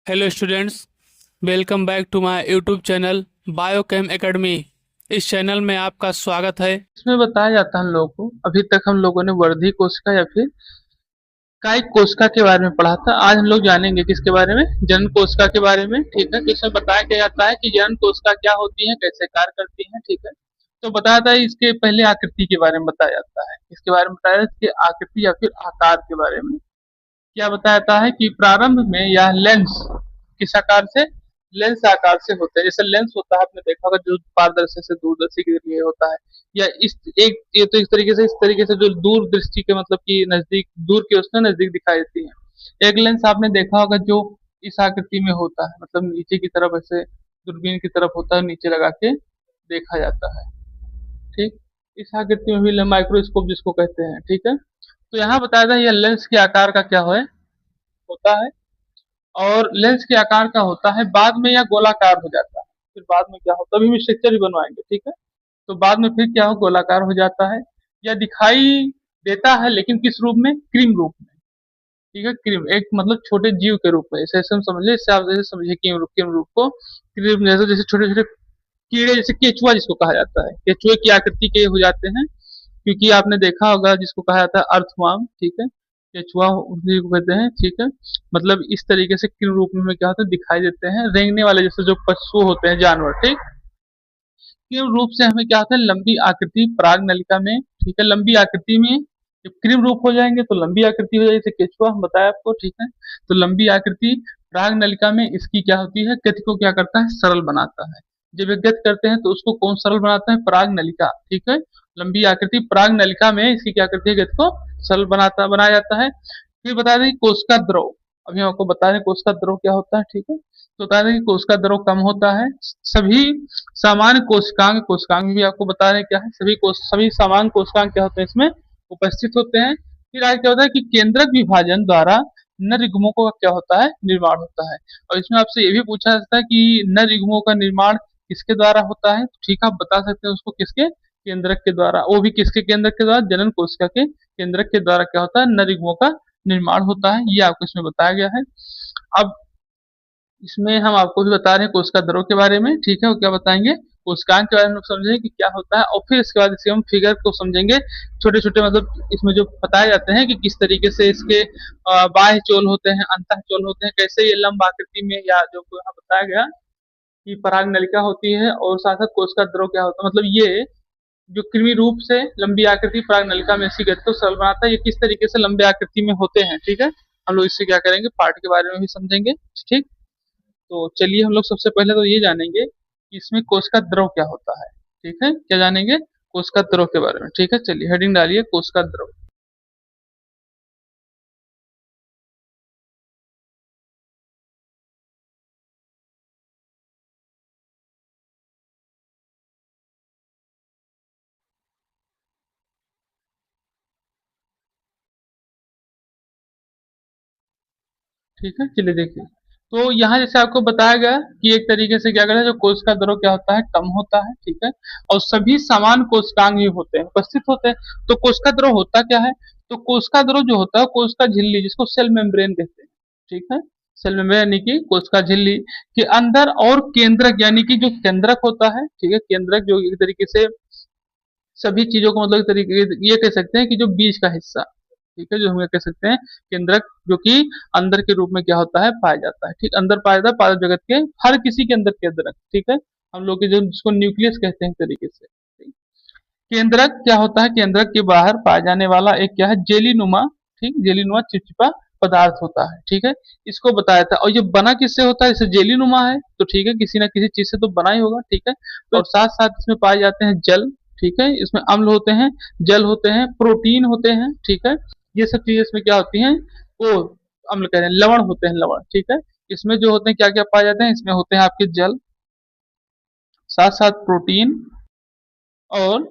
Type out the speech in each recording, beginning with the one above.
Hello students, welcome back to my YouTube channel Biochem Academy. इस channel में आपका स्वागत है। इसमें बताया जाता है हम लोगों को, अभी तक हम लोगों ने वर्धी कोशिका या फिर कायिक कोशिका के बारे में पढ़ा था। आज हम लोग जानेंगे किसके बारे में, जनन कोशिका के बारे में। ठीक है, तो इसमें बताया क्या जाता है कि जनन कोशिका क्या होती है, कैसे कार्य करती है। ठीक है, तो बताया था इसके पहले आकृति के बारे में बताया जाता है। इसके बारे में बताया इसके आकृति या फिर आकार के बारे में क्या बताया जाता है कि प्रारंभ में यह लेंस किस आकार से, लेंस आकार से होते हैं। जैसे लेंस होता है, आपने देखा होगा जो पारदर्शी से दूरदर्शी के लिए होता है, या इस एक ये तो इस तरीके से जो दूर दृष्टि के मतलब कि नजदीक, दूर की उसमें नजदीक दिखाई देती है। एक लेंस आपने देखा होगा जो इस आकृति में होता है, मतलब नीचे की तरफ ऐसे दूरबीन की तरफ होता है, नीचे लगा के देखा जाता है। ठीक, इस आकृति में भी माइक्रोस्कोप जिसको कहते हैं। ठीक है, तो यहाँ बताया था यह लेंस के आकार का क्या है, होता है। और लेंस के आकार का होता है, बाद में यह गोलाकार हो जाता है। फिर बाद में क्या होता है, अभी हम स्ट्रक्चर भी बनवाएंगे। ठीक है, तो बाद में फिर क्या हो, गोलाकार हो जाता है। यह दिखाई देता है लेकिन किस रूप में, क्रीम रूप में। ठीक है, क्रीम एक मतलब छोटे जीव के रूप में, ऐसे ऐसे हम समझे, इससे आप जैसे समझे क्रीम रूप को। क्रीम जैसे जैसे छोटे छोटे कीड़े, जैसे केचुआ जिसको कहा जाता है, केचुए की आकृति के हो जाते हैं। क्योंकि आपने देखा होगा जिसको कहा जाता है अर्थवर्म। ठीक है, केचुआ उसी को कहते हैं। ठीक है, मतलब इस तरीके से किन रूप में क्या होता है, दिखाई देते हैं, रेंगने वाले जैसे जो पशु होते हैं, जानवर। ठीक, किन रूप से हमें क्या होता है, लंबी आकृति पराग नलिका में। ठीक है, लंबी आकृति में जब क्रीम रूप हो जाएंगे तो लंबी आकृति हो जाएगी, जैसे केचुआ हम बताया आपको। ठीक है, तो लंबी आकृति पराग नलिका में इसकी क्या होती है, गति को क्या करता है, सरल बनाता है। जब ये गति करते हैं तो उसको कौन सरल बनाता है, पराग नलिका। ठीक है, लंबी आकृति पराग नलिका में इसकी क्या करती है, गति को सरल बनाया जाता है। फिर बता दें कोशिका द्रव, अभी हम आपको बता रहे कोशिका द्रव क्या होता है। ठीक है, तो बता दें कि कोशिका द्रव कम होता है। सभी सामान्य कोशिकांग, कोशिकांग भी आपको बता रहे हैं क्या है, सभी सामान्य कोशिकांग क्या होते हैं, इसमें उपस्थित होते हैं। फिर आगे क्या होता है कि केंद्रक विभाजन द्वारा नर युग्मों का क्या होता है, निर्माण होता है। और इसमें आपसे ये भी पूछा जाता है कि नर युग्मों का निर्माण किसके द्वारा होता है, तो ठीक, आप बता सकते हैं उसको किसके, केंद्रक के द्वारा। वो भी किसके केंद्रक के द्वारा, जनन कोशिका के केंद्रक के द्वारा क्या होता है, नर युग्मों का निर्माण होता है। ये आपको इसमें बताया गया है। अब इसमें हम आपको भी बता रहे हैं कोशिका द्रव के बारे में। ठीक है, वो क्या बताएंगे, कोशिकांग के बारे में हम समझेंगे कि क्या होता है, और फिर इसके बाद इसके हम फिगर को समझेंगे। छोटे छोटे मतलब इसमें जो बताए जाते हैं कि किस तरीके से इसके बाह्य चोल होते हैं, अंतः चोल होते हैं, कैसे ये लंब आकृति में, या जो यहाँ बताया गया कि पराग नलिका होती है, और साथ साथ कोशिका द्रव क्या होता है, मतलब ये जो कृमि रूप से लंबी आकृति पराग नलिका में ऐसी गति को सरल बनाता है, ये किस तरीके से लंबे आकृति में होते हैं। ठीक है, हम लोग इससे क्या करेंगे, पार्ट के बारे में भी समझेंगे। ठीक, तो चलिए हम लोग सबसे पहले तो ये जानेंगे कि इसमें कोशिका द्रव क्या होता है। ठीक है, क्या जानेंगे, कोशिका द्रव के बारे में। ठीक है, चलिए हेडिंग डालिए कोशिका द्रव। ठीक है, चलिए देखिए, तो यहाँ जैसे आपको बताया गया कि एक तरीके से क्या करता है, जो कोशिका द्रव क्या होता है, कम होता है। ठीक है, और सभी समान कोशिकांग भी होते हैं, उपस्थित होते हैं। तो कोशिका द्रव होता क्या है, तो कोशिका द्रव जो होता है, कोशिका झिल्ली जिसको सेल मेम्ब्रेन कहते हैं। ठीक है, सेल मेम्ब्रेन यानी कि कोशिका झिल्ली के अंदर, और केंद्रक यानी कि जो केंद्रक होता है। ठीक है, केंद्रक जो एक तरीके से सभी चीजों को मतलब एक तरीके ये कह सकते हैं कि जो बीज का हिस्सा। ठीक है, जो हम ये कह सकते हैं केंद्रक, जो कि अंदर के रूप में क्या होता है, पाया जाता है। ठीक, अंदर पाया जाता है, पादप जगत के हर किसी के अंदर केंद्रक। ठीक है, हम लोग के जो जिसको न्यूक्लियस कहते हैं एक तरीके से। ठीक? केंद्रक क्या होता है, केंद्रक के बाहर पाया जाने वाला एक क्या है, जेली नुमा, ठीक, जेली नुमा चिपचिपा पदार्थ होता है। ठीक है, इसको बताया था। और ये बना किससे होता है, जैसे जेली नुमा है तो ठीक है, किसी ना किसी चीज से तो बना ही होगा। ठीक है, और साथ साथ इसमें पाए जाते हैं जल। ठीक है, इसमें अम्ल होते हैं, जल होते हैं, प्रोटीन होते हैं। ठीक है, ये सब चीजें इसमें क्या होती हैं, वो अम्ल कह रहे हैं, लवण होते हैं, लवण। ठीक है, इसमें जो होते हैं क्या क्या पाए जाते हैं, इसमें होते हैं आपके जल, साथ साथ प्रोटीन और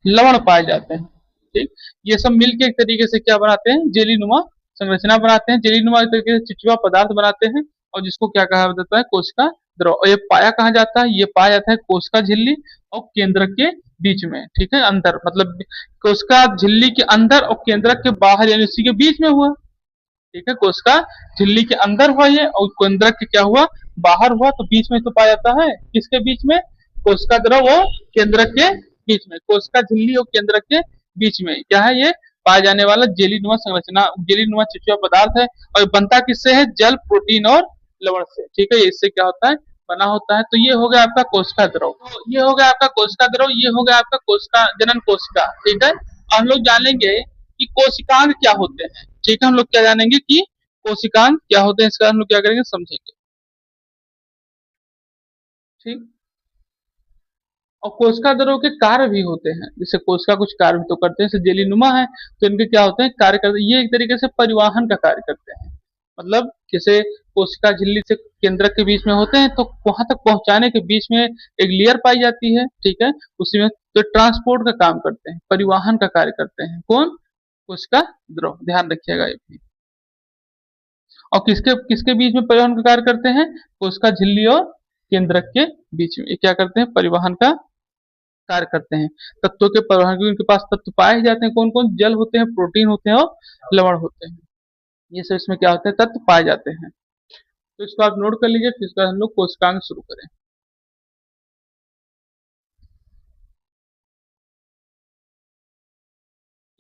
लवण पाए जाते हैं। ठीक, ये सब मिलके एक तरीके से क्या बनाते हैं, जेली नुमा संरचना बनाते हैं, जेली नुमा एक तरीके से चिपचिपा पदार्थ बनाते हैं। और जिसको क्या कहा जाता है, कोशिका द्रव। और ये पाया कहाँ जाता है, ये पाया जाता है कोशिका झिल्ली और केंद्रक के बीच में। ठीक है, अंदर मतलब कोशिका झिल्ली के अंदर और केंद्रक के बाहर, यानी उसी के बीच में हुआ। ठीक है, कोशिका झिल्ली के अंदर हुआ ये और केंद्रक के क्या हुआ, बाहर हुआ, तो बीच में तो पाया जाता है किसके बीच में, कोशिका द्रव और केंद्रक के बीच में, कोशिका झिल्ली और केंद्रक के बीच में क्या है, ये पाया जाने वाला जेलीनुमा संरचना, जेलीनुमा चिपचिपा पदार्थ है और बनता किससे है, जल, प्रोटीन और लवण से। ठीक है, इससे क्या होता है, बना होता है। तो ये हो गया आपका कोशिका द्रव, तो ये हो गया आपका कोशिका द्रव, ये हो गया आपका कोशिका जनन कोशिका। ठीक है, हम लोग जानेंगे कि कोशिकांग क्या होते हैं। ठीक है, हम लोग क्या जानेंगे कि कोशिकांग क्या होते हैं, इसका हम लोग क्या करेंगे, समझेंगे। ठीक, और कोशिका द्रव के कार्य भी होते हैं, जैसे कोशिका कुछ कार्य भी तो करते हैं, जैसे जेलीनुमा है तो इनके क्या होते हैं, कार्य करते हैं, ये एक तरीके से परिवहन का कार्य करते हैं। मतलब जैसे कोशिका झिल्ली से केंद्रक के बीच में होते हैं, तो वहां तक पहुंचाने के बीच में एक लेयर पाई जाती है। ठीक है, उसी में तो ट्रांसपोर्ट का काम करते हैं, परिवहन का कार्य करते हैं, कौन, कोशिका द्रव, ध्यान रखिएगा ये भी। और किसके किसके बीच में परिवहन का कार्य करते हैं, कोशिका झिल्ली और केंद्रक के बीच में ये क्या करते हैं, परिवहन का कार्य करते हैं। तत्वों के परिवहन के उनके पास तत्व पाए ही जाते हैं, कौन कौन, जल होते हैं, प्रोटीन होते हैं और लवण होते हैं, ये सब इसमें क्या होते हैं, तत्व पाए जाते हैं। तो इसको आप नोट कर लीजिए, फिर इसका हम लोग कोशिकांग शुरू करें।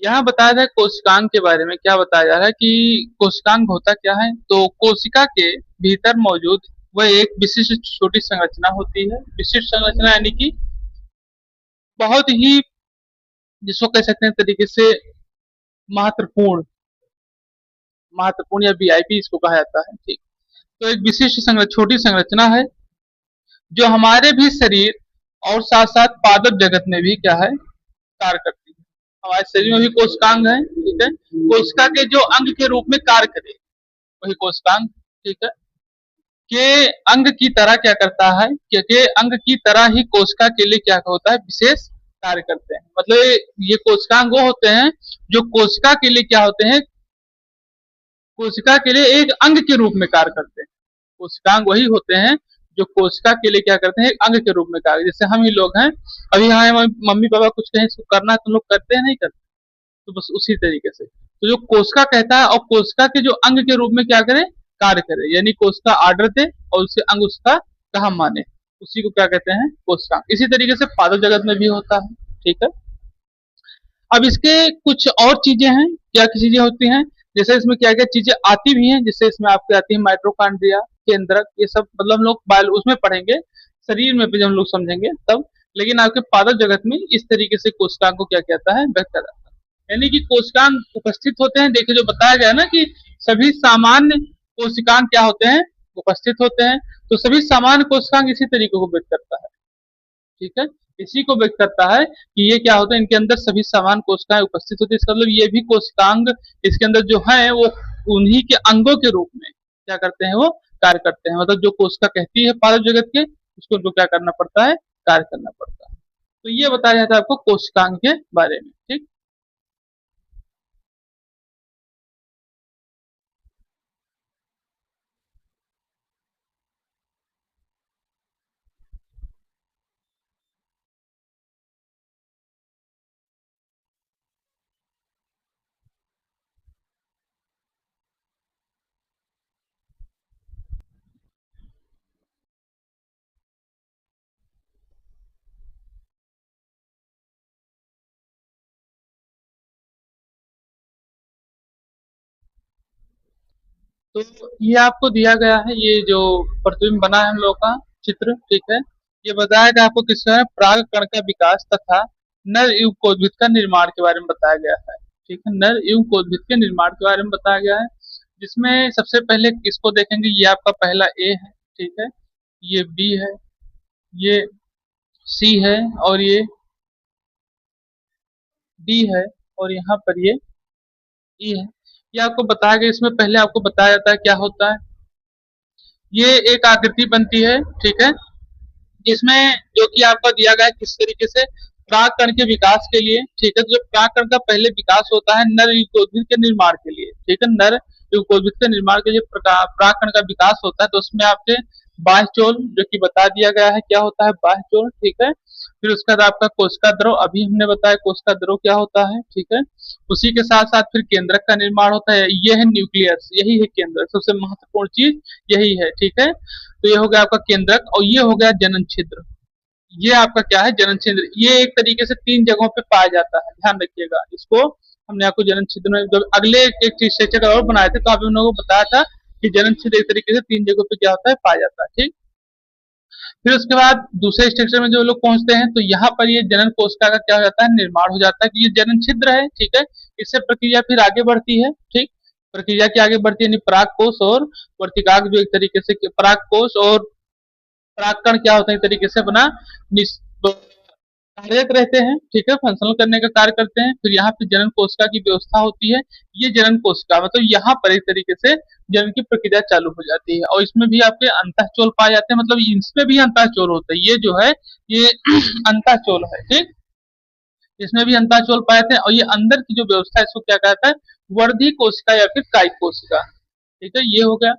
यहाँ बताया जाए कोशिकांग के बारे में, क्या बताया जा रहा है कि कोशिकांग होता क्या है, तो कोशिका के भीतर मौजूद वह एक विशिष्ट छोटी संरचना होती है। विशिष्ट संरचना यानी कि बहुत ही, जिसको कह सकते हैं तरीके से महत्वपूर्ण, महत्वपूर्ण या वीआईपी इसको कहा जाता है। ठीक, तो एक विशिष्ट छोटी संरचना है जो हमारे भी शरीर और साथ साथ पादप जगत में भी क्या है, कार्य करती है। हमारे शरीर में भी कोशिकांग है। ठीक है, कोशिका के जो अंग के रूप में कार्य करे वही कोशिकांग। ठीक है, के अंग की तरह क्या करता है, के अंग की तरह ही कोशिका के लिए क्या होता है, विशेष कार्य करते हैं। मतलब ये कोशिकांग वो होते हैं जो कोशिका के लिए क्या होते हैं, कोशिका के लिए एक अंग के रूप में कार्य करते हैं। कोशिकांग वही होते हैं जो कोशिका के लिए क्या करते हैं, एक अंग के रूप में कार्य, जैसे हम ही लोग हैं, अभी हाँ मम्मी पापा कुछ कहें इसको करना है तो लोग करते हैं, नहीं करते, तो बस उसी तरीके से तो जो कोशिका कहता है और कोशिका के जो अंग के रूप में क्या करे, कार्य करे, यानी कोशिका आर्डर दे और उससे अंग उसका कहा माने, उसी को क्या कहते हैं, कोशिकांग। इसी तरीके से पादप जगत में भी होता है। ठीक है, अब इसके कुछ और चीजें हैं, क्या की चीजें होती हैं, जैसे इसमें क्या क्या चीजें आती भी हैं, जैसे इसमें आपके आती है माइटोकॉन्ड्रिया, केंद्रक, ये सब मतलब हम लोग बायो उसमें पढ़ेंगे, शरीर में भी हम लोग समझेंगे तब, लेकिन आपके पादप जगत में इस तरीके से कोशिकांग को क्या कहता है, व्यक्त किया जाता है। यानी कि कोशिकांग उपस्थित होते हैं, देखिए जो बताया गया ना कि सभी सामान्य कोशिकांग क्या होते हैं, उपस्थित होते हैं, तो सभी सामान्य कोशिकांग इसी तरीके को व्यक्त करता है। ठीक है, इसी को व्यक्त करता है कि ये क्या होता है, इनके अंदर सभी समान कोशिकाएं उपस्थित होती है, इसका मतलब ये भी कोशिकांग इसके अंदर जो है वो उन्हीं के अंगों के रूप में क्या करते हैं, वो कार्य करते हैं। मतलब जो कोशिका कहती है पादप जगत के, उसको उनको क्या करना पड़ता है, कार्य करना पड़ता है। तो ये बताया जाता है आपको कोशिकांग के बारे में। ठीक, तो ये आपको दिया गया है, ये जो प्रतिबिंब बना है हम लोग का चित्र। ठीक है, ये बताया गया आपको किसका है, प्राग कण का विकास तथा नर युग कोद्भिद का निर्माण के बारे में बताया गया है। ठीक है, नर युग कोद्भिद के निर्माण के बारे में बताया गया है, जिसमें सबसे पहले किसको देखेंगे, ये आपका पहला ए है। ठीक है, ये बी है, ये सी है और ये डी है और यहाँ पर ये ई है। ये आपको बताया गया, इसमें पहले आपको बताया जाता है क्या होता है, ये एक आकृति बनती है। ठीक है, जिसमें जो कि आपका दिया गया है किस तरीके से, प्राक कण के विकास के लिए। ठीक है, तो जो प्राक कण का पहले विकास होता है नर युगकोद्भिद के निर्माण के लिए। ठीक है, नर युगकोद्भिद के निर्माण के लिए प्राक कण का विकास होता है, तो उसमें आपके बाह्यचोल जो कि बता दिया गया है क्या होता है, बाह्यचोल। ठीक है, फिर उसके बाद आपका कोशिका द्रव, अभी हमने बताया कोशिका द्रव क्या होता है, ठीक है। उसी के साथ साथ फिर केंद्रक का निर्माण होता है, ये है न्यूक्लियस, यही है केंद्रक, सबसे महत्वपूर्ण चीज यही है, ठीक है। तो ये हो गया आपका केंद्रक, और ये हो गया जनन छिद्र। ये आपका क्या है, जनन छिद्र। ये एक तरीके से 3 जगहों पे पाया जाता है, ध्यान रखिएगा इसको। हमने आपको जनन छिद्र में जब अगले एक स्ट्रक्चर और बनाए थे तो आप लोगों को बताया था कि जनन छिद्र एक तरीके से 3 जगहों पे क्या होता है, पाया जाता है, ठीक। फिर उसके बाद दूसरे स्ट्रक्चर में जो लोग पहुंचते हैं तो यहाँ पर ये जनन कोशिका का क्या हो जाता है, निर्माण हो जाता है कि ये जनन छिद्र है, ठीक है। इससे प्रक्रिया फिर आगे बढ़ती है, ठीक। प्रक्रिया की आगे बढ़ती है, यानी पराग कोष और वर्तिकाग्र, जो एक तरीके से पराग कोष और परागकण क्या होता है, एक तरीके से अपना कार्यरत रहते हैं, ठीक है, फंक्शनल करने का कार्य करते हैं। फिर यहाँ पे जनन कोशिका की व्यवस्था होती है, ये जनन कोशिका मतलब यहाँ पर एक तरीके से जनन की प्रक्रिया चालू हो जाती है, और इसमें भी आपके अंतःचोल पाए जाते हैं, मतलब इसमें भी अंतःचोल होता है, ये जो है ये अंतःचोल है, ठीक। इसमें भी अंतःचोल पाए जाते हैं, और ये अंदर की जो व्यवस्था है इसको क्या कहता है, वर्धी कोशिका या फिर कायिक कोशिका, ठीक है, ये हो गया।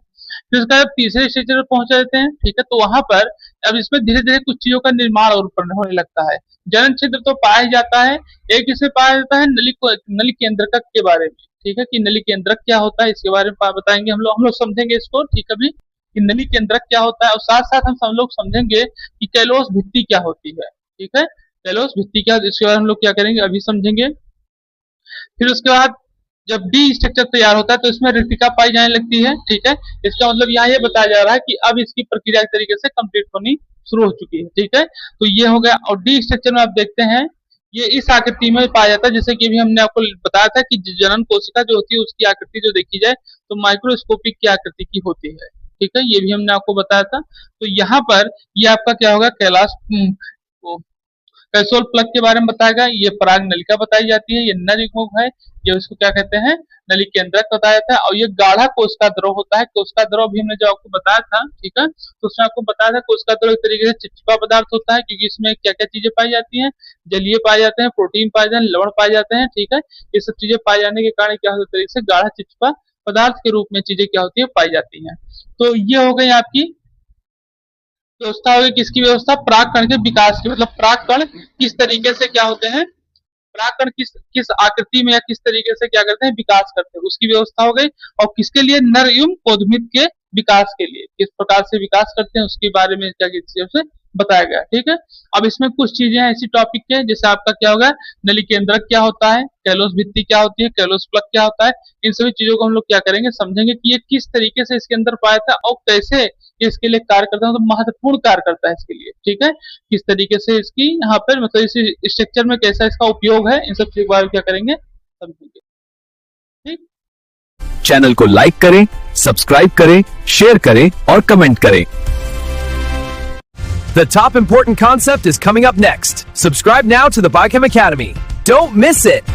फिर उसका तीसरे स्टेज पर पहुंच जाते हैं, ठीक है। तो वहां पर अब इसमें धीरे धीरे कुछ चीजों का निर्माण और उत्पन्न होने लगता है। जनन छिद्र तो पाया ही जाता है, एक इसमें पाया जाता है नली केंद्रक के बारे में, ठीक है, कि नली केंद्रक क्या होता है इसके बारे में बताएंगे हम लोग समझेंगे इसको, ठीक है अभी, कि नली केंद्रक क्या होता है, और साथ साथ हम लोग समझेंगे कि कैलोस भित्ति क्या होती है, ठीक है। कैलोस भित्ति क्या, इसके बारे में हम लोग क्या करेंगे अभी समझेंगे। फिर उसके बाद जब डी स्ट्रक्चर तैयार होता है तो इसमें रिक्तिका पाई जाने लगती है, ठीक है। इसका मतलब यहाँ ये बताया जा रहा है कि अब इसकी प्रक्रिया एक तरीके से कंप्लीट होनी शुरू हो चुकी है, ठीक है। तो ये हो गया, और डी स्ट्रक्चर में आप देखते हैं ये इस आकृति में पाया जाता है, जैसे कि अभी हमने आपको बताया था कि जनन कोशिका जो होती है उसकी आकृति जो देखी जाए तो माइक्रोस्कोपिक की आकृति की होती है, ठीक है, ये भी हमने आपको बताया था। तो यहाँ पर ये आपका क्या होगा, कैलाश कैसोल प्लग के बारे में बताएगा, ये पराग नलिका बताई जाती है, ये नर युग्मक है, ये उसको क्या कहते हैं, नली केंद्रक बताया जाता है, और ये गाढ़ा कोशिका द्रव होता है। कोशिका द्रव भी हमने जो आपको बताया था, ठीक है, तो उसमें आपको बताया था कोशिका द्रव एक तरीके से चिपचिपा पदार्थ होता है, क्योंकि इसमें क्या क्या चीजें पाई जाती हैं, जलीय पाए जाते हैं, प्रोटीन पाए जाते हैं, लवण पाए जाते हैं, ठीक है। ये सब चीजें पाए जाने के कारण क्या होता है, तरीके से गाढ़ा चिपचिपा पदार्थ के रूप में चीजें क्या होती है, पाई जाती है। तो ये हो गई आपकी व्यवस्था होगी, किसकी व्यवस्था, परागकण के विकास की, मतलब परागकण किस तरीके से क्या होते हैं, परागकण किस किस आकृति में या किस तरीके से क्या करते हैं, विकास करते हैं, उसकी व्यवस्था हो गई। और किसके लिए, नर एवं पौधमित के विकास के लिए किस प्रकार से विकास करते हैं उसके बारे में क्या से बताया गया, ठीक है। अब इसमें कुछ चीजें ऐसी टॉपिक के, जैसे आपका क्या होगा, नली केंद्रक क्या होता है, कैलोस भित्ति क्या होती है, कैलोस प्लग क्या होता है, इन सभी चीजों को हम लोग क्या करेंगे, समझेंगे कि ये किस तरीके से इसके अंदर पाया था और कैसे इसके लिए कार्य करता है, मतलब महत्वपूर्ण कार्य करता है इसके लिए, ठीक है। किस तरीके से इसकी यहाँ पर मतलब इस स्ट्रक्चर में कैसा इसका उपयोग है, इन सब चीजों के बारे में क्या करेंगे, समझेंगे, ठीक। चैनल को लाइक करें, सब्सक्राइब करें, शेयर करें और कमेंट करें। The top important concept is coming up next. Subscribe now to the Biochem Academy. Don't miss it.